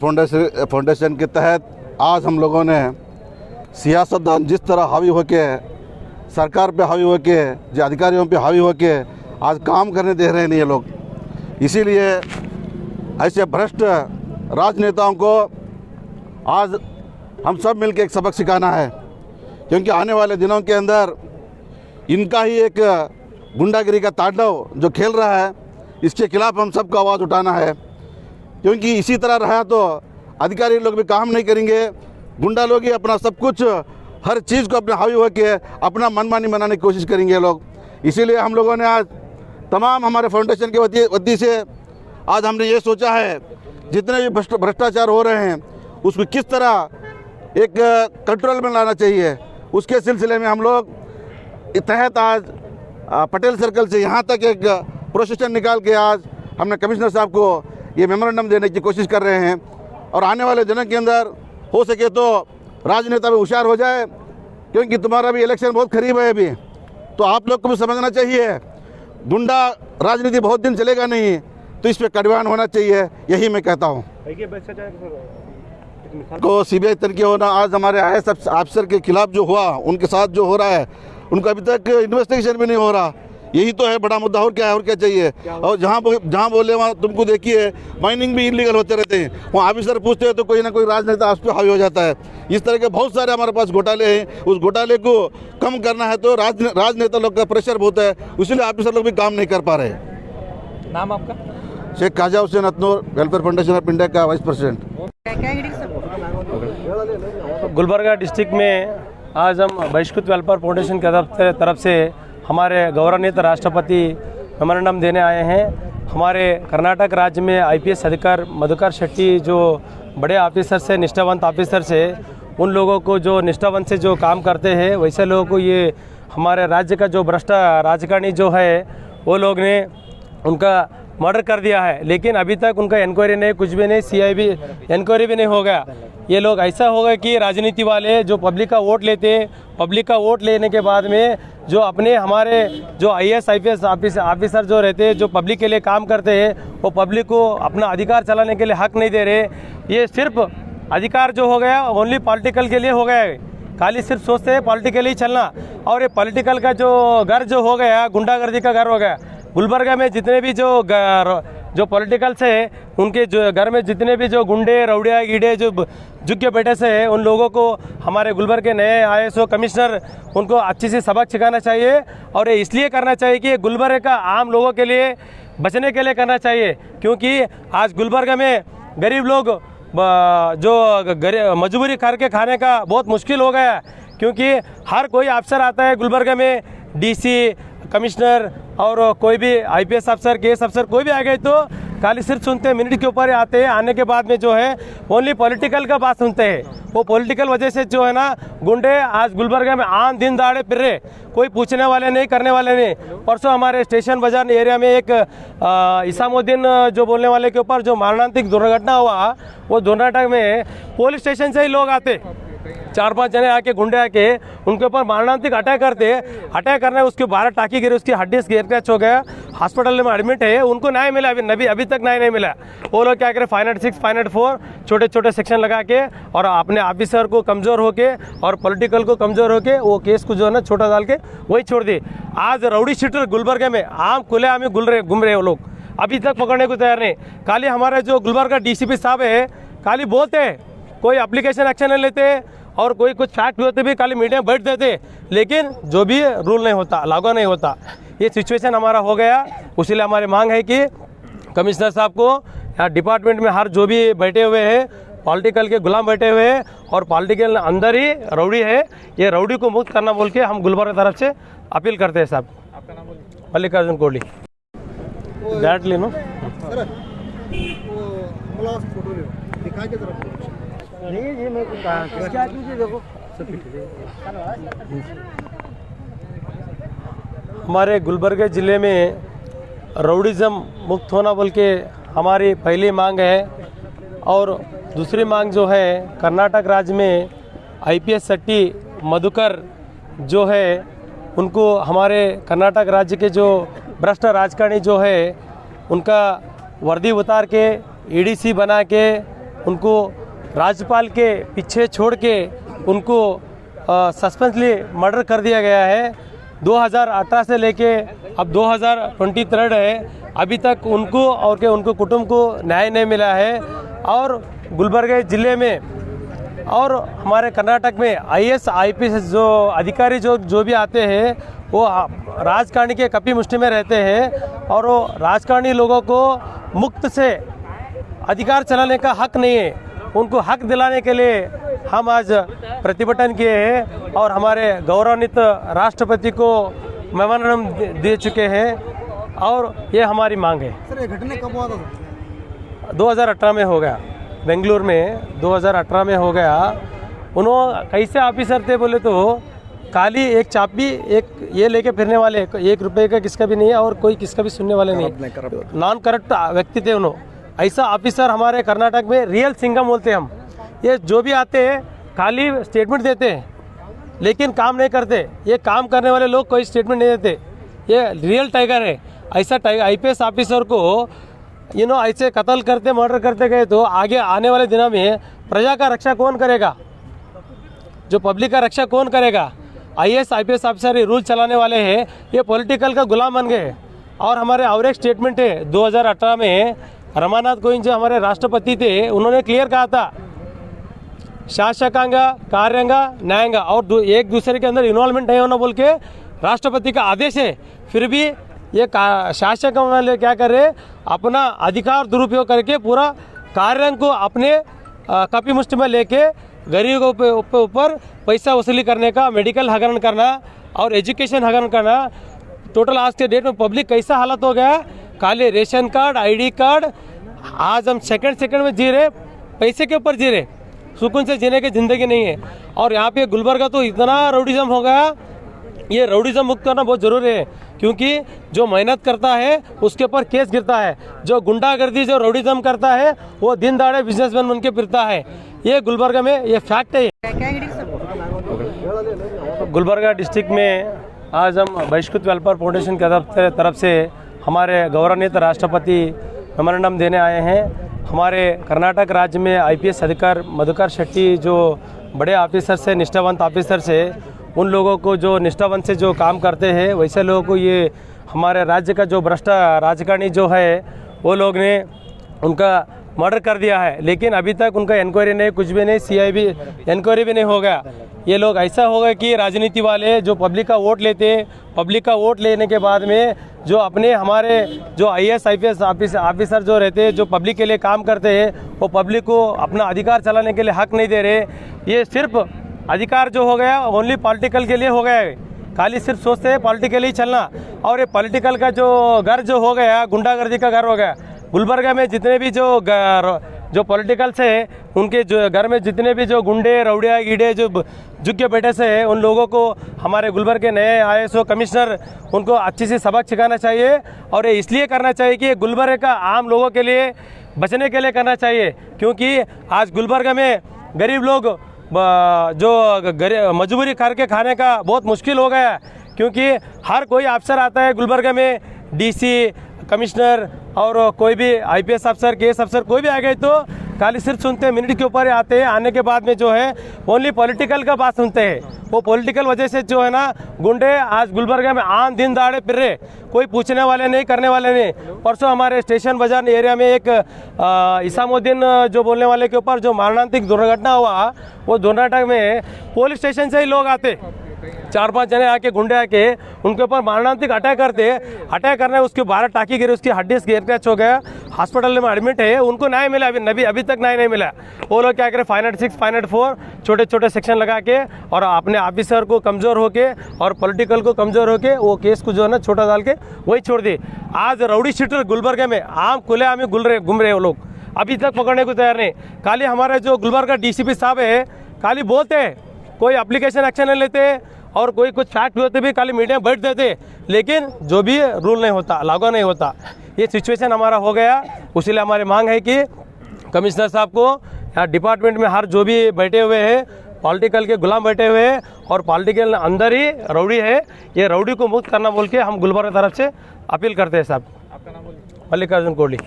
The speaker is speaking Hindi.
फाउंडेशन के तहत आज हम लोगों ने सियासतदान जिस तरह हावी होके सरकार पे हावी होके जो अधिकारियों पे हावी होके आज काम करने दे रहे हैं ये लोग, इसीलिए ऐसे भ्रष्ट राजनेताओं को आज हम सब मिलकर एक सबक सिखाना है, क्योंकि आने वाले दिनों के अंदर इनका ही एक गुंडागिरी का तांडव जो खेल रहा है, इसके खिलाफ हम सबको आवाज़ उठाना है। क्योंकि इसी तरह रहा तो अधिकारी लोग भी काम नहीं करेंगे, गुंडा लोग ही अपना सब कुछ हर चीज़ को अपने हावी होकर अपना मनमानी बनाने की कोशिश करेंगे लोग। इसीलिए हम लोगों ने आज तमाम हमारे फाउंडेशन के वती से आज हमने ये सोचा है, जितने भी भ्रष्टाचार हो रहे हैं उसको किस तरह एक कंट्रोल में लाना चाहिए, उसके सिलसिले में हम लोग तहत आज पटेल सर्कल से यहाँ तक एक प्रोसेशन निकाल के आज हमने कमिश्नर साहब को ये मेमोरेंडम देने की कोशिश कर रहे हैं। और आने वाले दिनों के अंदर हो सके तो राजनेता भी होशियार हो जाए, क्योंकि तुम्हारा भी इलेक्शन बहुत करीब है अभी, तो आप लोग को भी समझना चाहिए गुंडा राजनीति बहुत दिन चलेगा नहीं, तो इस पर कड़वान होना चाहिए, यही मैं कहता हूँ। को सीबीआई तरीके होना, आज हमारे IAS अफसर के खिलाफ जो हुआ, उनके साथ जो हो रहा है, उनका अभी तक इन्वेस्टिगेशन भी नहीं हो रहा, यही तो है बड़ा मुद्दा। और क्या है, और क्या चाहिए? और जहाँ बोले वहाँ तुमको देखिए माइनिंग भी इलीगल होते रहते हैं, वहाँ ऑफिसर पूछते हैं तो कोई ना कोई राजनेता उस पर हावी हो जाता है। इस तरह के बहुत सारे हमारे पास घोटाले हैं, उस घोटाले को कम करना है तो राजनेता लोग का प्रेशर बहुत है, इसलिए ऑफिसर लोग भी काम नहीं कर पा रहे। नाम आपका? Sheikh Khwaja Hussain Atnoor, welfare foundation of India का वाइस प्रेसिडेंट। गुलबर्गा डिस्ट्रिक्ट में आज हम बहिष्कृत वेलफेयर फाउंडेशन की तरफ से हमारे गौरवान्वित राष्ट्रपति मेमोरेंडम देने आए हैं। हमारे कर्नाटक राज्य में IPS अधिकारी मधुकर शेट्टी जो बड़े ऑफिसर से, निष्ठावंत ऑफिसर से, उन लोगों को जो निष्ठावंत से जो काम करते हैं वैसे लोगों को ये हमारे राज्य का जो भ्रष्ट राजकारणी जो है वो लोग ने उनका मर्डर कर दिया है, लेकिन अभी तक उनका इंक्वायरी नहीं, कुछ भी नहीं, CIB इंक्वायरी भी नहीं हो गया। ये लोग ऐसा होगा कि राजनीति वाले जो पब्लिक का वोट लेते हैं, पब्लिक का वोट लेने के बाद में जो अपने हमारे जो IAS IPS ऑफिसर जो रहते हैं, जो पब्लिक के लिए काम करते हैं, वो पब्लिक को अपना अधिकार चलाने के लिए हक नहीं दे रहे। ये सिर्फ अधिकार जो हो गया ओनली पॉलिटिकल के लिए हो गया है, खाली सिर्फ सोचते हैं पॉलिटिकली ही चलना। और ये पॉलिटिकल का जो घर जो हो गया, गुंडागर्दी का घर हो गया। गुलबर्गा में जितने भी जो पॉलिटिकल्स है, उनके जो घर में जितने भी जो गुंडे रौड़िया गीडे जो झुक के बैठे से है, उन लोगों को हमारे गुलबर्ग के नए ISO कमिश्नर उनको अच्छी सी सबक सिखाना चाहिए। और ये इसलिए करना चाहिए कि गुलबर्ग का आम लोगों के लिए बचने के लिए करना चाहिए, क्योंकि आज गुलबर्ग में गरीब लोग जो मजबूरी करके खाने का बहुत मुश्किल हो गया, क्योंकि हर कोई अफसर आता है गुलबर्ग में, DC कमिश्नर और कोई भी IPS अफसर, KS अफसर कोई भी आ गए तो खाली सिर्फ सुनते हैं, मिनट के ऊपर आते हैं, आने के बाद में जो है ओनली पॉलिटिकल का बात सुनते हैं। वो पॉलिटिकल वजह से जो है ना गुंडे आज गुलबर्गा में आम दिन दाड़े फिर रहे, कोई पूछने वाले नहीं, करने वाले नहीं। परसों हमारे स्टेशन बाजार एरिया में एक इसामुद्दीन जो बोलने वाले के ऊपर जो मरणांतिक दुर्घटना हुआ, वो दुर्घटना में पुलिस स्टेशन से ही लोग आते, 4-5 जने आके गुंडे आके उनके ऊपर मरणांतिक अटैक करते, अटैक करने उसके 12 टाँकी गिरे, उसकी हड्डी स्केयर क्रैच हो गया, हॉस्पिटल में एडमिट है, उनको न्याय मिला अभी तक न्याय नहीं मिला। वो लोग क्या करें, 506, 504 छोटे छोटे सेक्शन लगा के और अपने ऑफिसर को कमज़ोर होके और पॉलिटिकल को कमज़ोर होके वो केस को जो है ना छोटा डाल के वही छोड़ दी। आज राउडी शीटर गुलबर्गा में आम खुलेआम घूम रहे वो लोग, अभी तक पकड़ने को तैयार नहीं। खाली हमारे जो गुलबर्गा DCP साहब है, खाली बोलते हैं, कोई एप्लीकेशन एक्शन नहीं लेते और कोई कुछ फैक्ट होते भी खाली मीडिया में बैठ देते, लेकिन जो भी रूल नहीं होता, लागू नहीं होता। ये सिचुएशन हमारा हो गया, इसलिए हमारी मांग है कि कमिश्नर साहब को यहाँ डिपार्टमेंट में हर जो भी बैठे हुए हैं पॉलिटिकल के गुलाम बैठे हुए हैं और पॉलिटिकल अंदर ही रौडी है, ये रौडी को मुक्त करना बोल के हम गुलबर्गा तरफ से अपील करते हैं। साहब आपका नाम बोलिए? मल्लिकार्जुन कोहली। डायरेक्टली नो हमारे गुलबर्गा ज़िले में रौडिज़म मुक्त होना बोल के हमारी पहली मांग है। और दूसरी मांग जो है, कर्नाटक राज्य में IPS शेट्टी मधुकर जो है, उनको हमारे कर्नाटक राज्य के जो भ्रष्ट राजकारणी जो है, उनका वर्दी उतार के EDC बना के उनको राज्यपाल के पीछे छोड़ के उनको सस्पेंसली मर्डर कर दिया गया है। 2018 से लेके अब 2023 है, अभी तक उनको और उनको कुटुंब को न्याय नहीं मिला है। और गुलबर्गा ज़िले में और हमारे कर्नाटक में IAS IPS जो अधिकारी जो भी आते हैं वो राजकारणी के कपी मुष्टि में रहते हैं और वो राजकारणी लोगों को मुक्त से अधिकार चलाने का हक नहीं है। उनको हक दिलाने के लिए हम आज प्रतिभटन किए हैं और हमारे गौरवान्वित राष्ट्रपति को मेमोरेंडम दे चुके हैं और ये हमारी मांग है। सर, ये घटना कब हुआ था? 2018 में हो गया, बेंगलुरु में 2018 में हो गया। उन्होंने कैसे ऑफिसर थे बोले तो खाली एक चाबी एक ये लेके फिरने वाले, 1 रुपये का किसका भी नहीं है और कोई किसका भी सुनने वाले नहीं, नॉन करप्ट व्यक्ति थे उन्होंने। ऐसा ऑफिसर हमारे कर्नाटक में रियल सिंघम बोलते हैं हम। ये जो भी आते हैं खाली स्टेटमेंट देते हैं लेकिन काम नहीं करते। ये काम करने वाले लोग कोई स्टेटमेंट नहीं देते। ये रियल टाइगर है। ऐसा IPS ऑफिसर को ऐसे कत्ल करते मर्डर करते गए तो आगे आने वाले दिनों में प्रजा का रक्षा कौन करेगा? जो पब्लिक का रक्षा कौन करेगा? IAS IPS ऑफिसर ये रूल चलाने वाले हैं, ये पॉलिटिकल का गुलाम बन गए। और हमारे और एक स्टेटमेंट है 2018 में रमानाथ कोविंद जो हमारे राष्ट्रपति थे उन्होंने क्लियर कहा था शासकांग कार्यांग न्यायांग और एक दूसरे के अंदर इन्वॉल्वमेंट नहीं होना बोल के राष्ट्रपति का आदेश है। फिर भी ये शासक वाले क्या कर रहे, अपना अधिकार दुरुपयोग करके पूरा कार्यांग को अपने कपी मुष्टि में लेके गरीबों के ऊपर पैसा वसूली करने का, मेडिकल हगरण करना और एजुकेशन हगरण करना। टोटल आज के डेट में पब्लिक कैसा हालत हो गया, खाली रेशन कार्ड ID कार्ड। आज हम सेकंड में जी रहे, पैसे के ऊपर जी रहे, सुकून से जीने की ज़िंदगी नहीं है। और यहाँ पे गुलबर्गा तो इतना राउडिज़म हो गया, ये राउडिज़म मुक्त करना बहुत ज़रूरी है क्योंकि जो मेहनत करता है उसके ऊपर केस गिरता है। जो गुंडागर्दी जो राउडिज़म करता है वो दिन दाड़े बिजनेसमैन बन के फिरता है। ये गुलबर्गा में ये फैक्ट है। गुलबर्गा डिस्ट्रिक्ट में आज हम बहिष्कृत वेलफेयर फाउंडेशन की तरफ से हमारे गौरवान्वित राष्ट्रपति मेमोरेंडम देने आए हैं। हमारे कर्नाटक राज्य में IPS अधिकारी मधुकर शेट्टी जो बड़े ऑफिसर से, निष्ठावंत ऑफिसर से, उन लोगों को जो निष्ठावंत से जो काम करते हैं वैसे लोगों को ये हमारे राज्य का जो भ्रष्ट राजकारणी जो है वो लोग ने उनका मर्डर कर दिया है। लेकिन अभी तक उनका इंक्वायरी नहीं, कुछ भी नहीं, CIB इंक्वायरी भी नहीं हो गया। ये लोग ऐसा होगा कि राजनीति वाले जो पब्लिक का वोट लेते हैं, पब्लिक का वोट लेने के बाद में जो अपने हमारे जो IAS IPS ऑफिसर जो रहते हैं, जो पब्लिक के लिए काम करते हैं, वो पब्लिक को अपना अधिकार चलाने के लिए हक नहीं दे रहे। ये सिर्फ अधिकार जो हो गया ओनली पॉलिटिकल के लिए हो गया है, खाली सिर्फ सोचते हैं पॉलिटिकली ही चलना। और ये पॉलिटिकल का जो घर जो हो गया, गुंडागर्दी का घर हो गया। गुलबर्गा में जितने भी जो पॉलिटिकल्स है उनके जो घर में जितने भी जो गुंडे रौड़िया गीडे जो झुक के बैठे से है, उन लोगों को हमारे गुलबर्ग के नए ISO कमिश्नर उनको अच्छी सी सबक सिखाना चाहिए। और ये इसलिए करना चाहिए कि गुलबर्ग का आम लोगों के लिए बचने के लिए करना चाहिए क्योंकि आज गुलबर्ग में गरीब लोग जो मजबूरी करके खाने का बहुत मुश्किल हो गया क्योंकि हर कोई अफसर आता है गुलबर्ग में, DC कमिश्नर और कोई भी IPS अफसर केस अफसर कोई भी आ गए तो खाली सिर्फ सुनते हैं, मिनट के ऊपर ही आते हैं। आने के बाद में जो है ओनली पॉलिटिकल का बात सुनते हैं। वो पॉलिटिकल वजह से जो है ना गुंडे आज गुलबर्गा में आम दिन दाड़े फिर रहे, कोई पूछने वाले नहीं, करने वाले नहीं। परसों हमारे स्टेशन बाजार एरिया में एक इसामुद्दीन जो बोलने वाले के ऊपर जो मरणांतिक दुर्घटना हुआ, वो दुर्घटना में पुलिस स्टेशन से ही लोग आते, 4-5 जने आके गुंडे आके उनके ऊपर मरणांतिक अटैक करते। अटैक करने उसके 12 टाँकी गिरे, उसकी हड्डी स्क्रैच हो गया, हॉस्पिटल में एडमिट है। उनको न्याय मिला अभी तक न्याय नहीं मिला। वो लोग क्या करें 506, 504 छोटे छोटे सेक्शन लगा के और अपने ऑफिसर को कमज़ोर होके और पॉलिटिकल को कमज़ोर होके वो केस को जो है ना छोटा डाल के वही छोड़ दी। आज राउडी शीटर गुलबर्गा में आम खुलेआम घूम रहे वो लोग, अभी तक पकड़ने को तैयार नहीं। खाली हमारे जो गुलबर्गा DCP साहब है खाली बोलते हैं, कोई एप्लीकेशन एक्शन नहीं लेते और कोई कुछ फैक्ट होते भी खाली मीडिया में बैठ देते, लेकिन जो भी रूल नहीं होता, लागू नहीं होता। ये सिचुएशन हमारा हो गया। उसीलिए हमारी मांग है कि कमिश्नर साहब को यहाँ डिपार्टमेंट में हर जो भी बैठे हुए हैं पॉलिटिकल के गुलाम बैठे हुए हैं और पॉलिटिकल अंदर ही रौडी है, ये रौडी को मुक्त करना बोल के हम गुलबर्गा तरफ से अपील करते हैं साहब। आपका नाम बोलिए। मल्लिकार्जुन कोहली।